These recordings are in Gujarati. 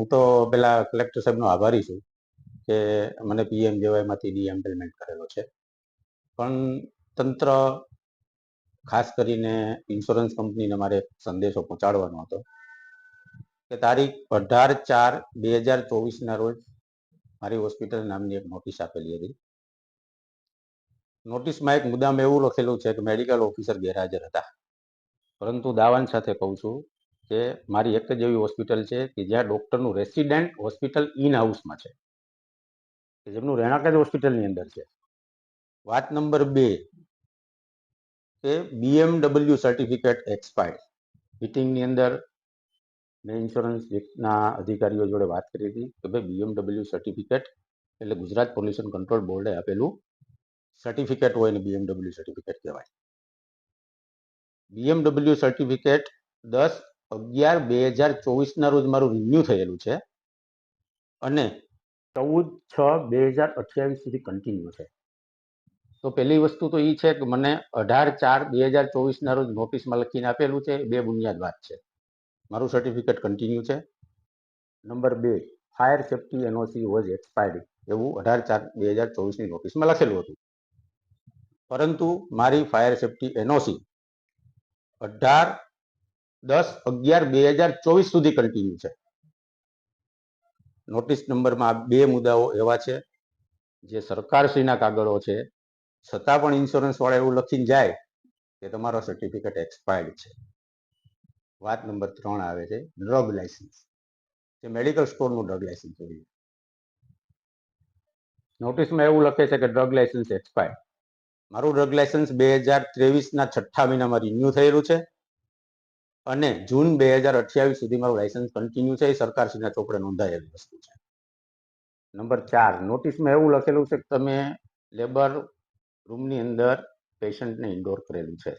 હું તો પેલા કલેક્ટર સાહેબનો આભારી છું કે મને PMJYમાંથી ડીએમ્પલમેન્ટ કરેલો છે, પણ તંત્ર ખાસ કરીને ઇન્સ્યોરન્સ કંપનીને મારે સંદેશો પહોંચાડવાનો હતો કે તારીખ 18/4/2024 રોજ મારી હોસ્પિટલ નામની એક નોટિસ આપેલી હતી. નોટિસમાં એક મુદ્દામાં એવું લખેલું છે કે મેડિકલ ઓફિસર ગેરહાજર હતા, પરંતુ દાવાન સાથે કહું છું કે મારી એક જ એવી હોસ્પિટલ છે કે જ્યાં ડૉક્ટરનું રેસિડેન્ટ હોસ્પિટલ ઇન હાઉસમાં છે, કે જેમનું રહેણાંક જ હોસ્પિટલની અંદર છે. વાત નંબર 2 કે BMW સર્ટિફિકેટ એક્સપાયર્ડ. મીટિંગની અંદર મેં ઇન્સ્યોરન્સના અધિકારીઓ જોડે વાત કરી હતી કે ભાઈ BMW સર્ટિફિકેટ એટલે ગુજરાત પોલ્યુશન કંટ્રોલ બોર્ડે આપેલું સર્ટિફિકેટ હોય ને BMW સર્ટિફિકેટ કહેવાય. BMW સર્ટિફિકેટ 10/11/2024 રોજ મારું રિન્યુ થયેલું છે અને 14/6/2028 સુધી કન્ટિન્યુ છે. તો પહેલી વસ્તુ તો એ છે કે મને 18/4/2024 રોજ નોટિસમાં લખીને આપેલું છે, બે બુનિયાદ વાત છે. મારું સર્ટિફિકેટ કન્ટિન્યુ છે. Number 2, fire safety NOC was expired એવું 18/4/2024ની નોટિસમાં લખેલું હતું, પરંતુ મારી ફાયર સેફ્ટી NOC 18/10/11/2024 સુધી કન્ટિન્યુ છે. નોટિસ નંબરમાં 2 મુદ્દાઓ એવા છે જે સરકારશ્રીના કાગળો છે, છતાં પણ ઇન્સ્યોરન્સ વાળા એવું લખીને જાય કે તમારો સર્ટિફિકેટ એક્સપાયર્ડ છે. વાત નંબર 3 આવે છે ડ્રગ લાયસન્સ, જે મેડિકલ સ્ટોરનું ડ્રગ લાયસન્સ હોય. નોટિસમાં એવું લખે છે કે ડ્રગ લાયસન્સ એક્સપાયર્ડ. મારું ડ્રગ લાયસન્સ 2023ના 6ઠા મહિનામાં રિન્યુ થયેલું છે અને જૂન 2028 સુધી મારું લાયસન્સ કન્ટિન્યુ છે. એ સરકારશ્રીના ચોપડે નોંધાયેલી વસ્તુ છે. નંબર 4, નોટિસમાં એવું લખેલું છે કે તમે લેબર રૂમની અંદર પેશન્ટને ઇન્ડોર કરેલું છે,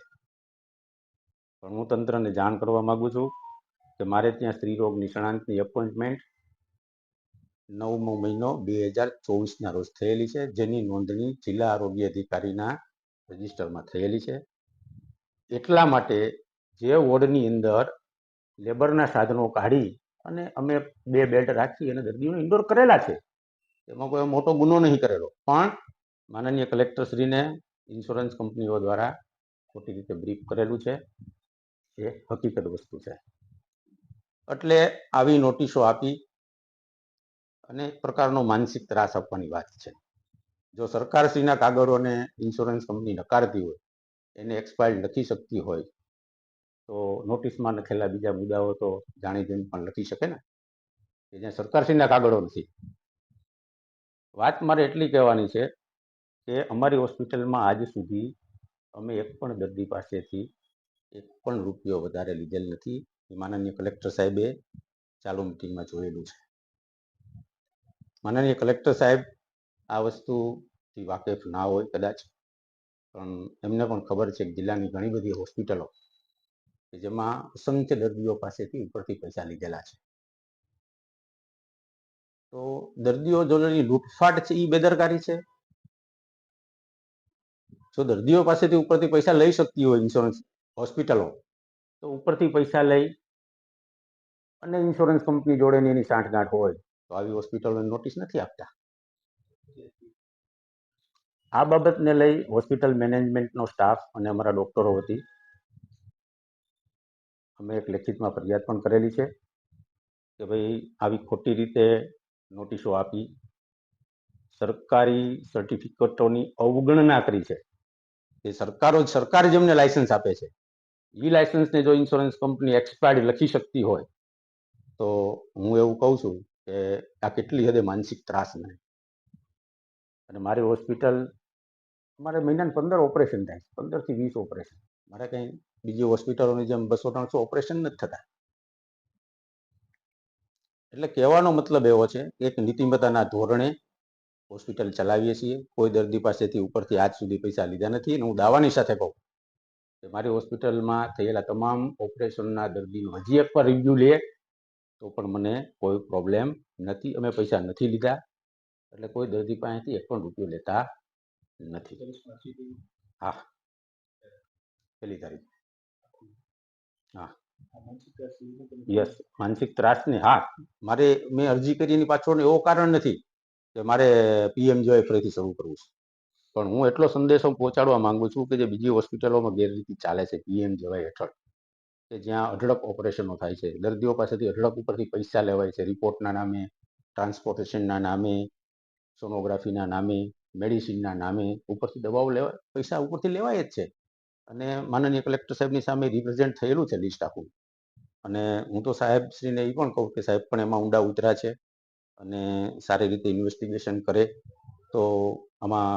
પણ હું તંત્રને જાણ કરવા માંગુ છું કે મારે ત્યાં સ્ત્રીરોગ નિષ્ણાંતની એપોઇન્ટમેન્ટ 9મો મહિનો 2024ના રોજ થયેલી છે, જેની નોંધણી જિલ્લા આરોગ્ય અધિકારીના રજિસ્ટરમાં થયેલી છે. એટલા માટે જે વોર્ડની અંદર લેબરના સાધનો કાઢી અને અમે 2 બેડ રાખી અને દર્દીઓને ઇન્ડોર કરેલા છે, એમાં કોઈ મોટો ગુનો નહીં કરેલો, પણ માનનીય કલેક્ટરશ્રીને ઇન્સ્યોરન્સ કંપનીઓ દ્વારા ખોટી રીતે બ્રીફ કરેલું છે. એ હકીકત વસ્તુ છે. એટલે આવી નોટિસો આપી અને એક પ્રકારનો માનસિક ત્રાસ આપવાની વાત છે. જો સરકારશ્રીના કાગળોને ઇન્સ્યોરન્સ કંપની નકારતી હોય, એને એક્સપાયર્ડ લખી શકતી હોય, તો નોટિસમાં લખેલા બીજા મુદ્દાઓ તો જાણી જોઈને પણ લખી શકે ને, કે જ્યાં સરકારશ્રીના કાગળો નથી. વાત મારે એટલી કહેવાની છે કે અમારી હોસ્પિટલમાં આજ સુધી અમે એક પણ દર્દી પાસેથી 1 પણ રૂપિયો વધારે લીધેલ નથી. એ માનનીય કલેક્ટર સાહેબે ચાલુ મિટિંગમાં જોયેલું છે. માનનીય કલેક્ટર સાહેબ આ વસ્તુથી વાકેફ ના હોય કદાચ, પણ એમને પણ ખબર છે કે જિલ્લાની ઘણી બધી હોસ્પિટલો કે જેમાં અસંખ્ય દર્દીઓ પાસેથી ઉપરથી પૈસા લીધેલા છે. તો દર્દીઓ જોડેની લૂંટફાટ છે એ બેદરકારી છે. જો દર્દીઓ પાસેથી ઉપરથી પૈસા લઈ શકતી હોય ઇન્સ્યોરન્સ હોસ્પિટલો, તો ઉપરથી પૈસા લઈ અને ઇન્સ્યોરન્સ કંપની જોડેની એની સાંઠગાંઠ હોય તો આવી હોસ્પિટલોને નોટિસ નથી આપતા. આ બાબતને લઈ હોસ્પિટલ મેનેજમેન્ટનો સ્ટાફ અને અમારા ડૉક્ટરો વતી અમે એક લેખિતમાં ફરિયાદ પણ કરેલી છે કે ભાઈ આવી ખોટી રીતે નોટિસો આપી સરકારી સર્ટિફિકેટોની અવગણના કરી છે. એ સરકાર જેમને લાયસન્સ આપે છે, એ લાયસન્સને જો ઇન્સ્યોરન્સ કંપની એક્સપાયર્ડ લખી શકતી હોય તો હું એવું કહું છું કે આ કેટલી હદે માનસિક ત્રાસ નહીં. અને મારી હોસ્પિટલ, મારે મહિનાને 15 ઓપરેશન થાય, 15 થી 20 ઓપરેશન. મારે કંઈ બીજી હોસ્પિટલોની જેમ 200-300 ઓપરેશન નથી થતા. એટલે કહેવાનો મતલબ એવો છે કે એક નીતિમત્તાના ધોરણે હોસ્પિટલ ચલાવીએ છીએ. કોઈ દર્દી પાસેથી ઉપરથી આજ સુધી પૈસા લીધા નથી. અને હું દાવાની સાથે કહું કે મારી હોસ્પિટલમાં થયેલા તમામ ઓપરેશનના દર્દીનો હજી એકવાર રિવ્યુ લે તો પણ મને કોઈ પ્રોબ્લેમ નથી. અમે પૈસા નથી લીધા, એટલે કોઈ દર્દી પાસેથી 1 પણ રૂપિયો લેતા નથી. હા, 1લી તારીખ. હા, યસ, માનસિક ત્રાસની હા, મેં અરજી કરી એની પાછળનું એવો કારણ નથી કે મારે PMJY ફરીથી શરૂ કરવું છે, પણ હું એટલો સંદેશો પહોંચાડવા માંગુ છું કે જે બીજી હોસ્પિટલોમાં ગેરરીતિ ચાલે છે PMJY હેઠળ, કે જ્યાં અઢળક ઓપરેશનો થાય છે, દર્દીઓ પાસેથી અઢળક ઉપરથી પૈસા લેવાય છે, રિપોર્ટના નામે, ટ્રાન્સપોર્ટેશનના નામે, સોનોગ્રાફીના નામે, મેડિસિનના નામે ઉપરથી દવાઓ લેવા, પૈસા ઉપરથી લેવાય જ છે. અને માનનીય કલેક્ટર સાહેબની સામે રિપ્રેઝેન્ટ થયેલું છે લિસ્ટ આખું. અને હું તો સાહેબશ્રીને એ પણ કહું કે સાહેબ પણ એમાં ઊંડા ઉતર્યા છે અને સારી રીતે ઇન્વેસ્ટિગેશન કરે તો આમાં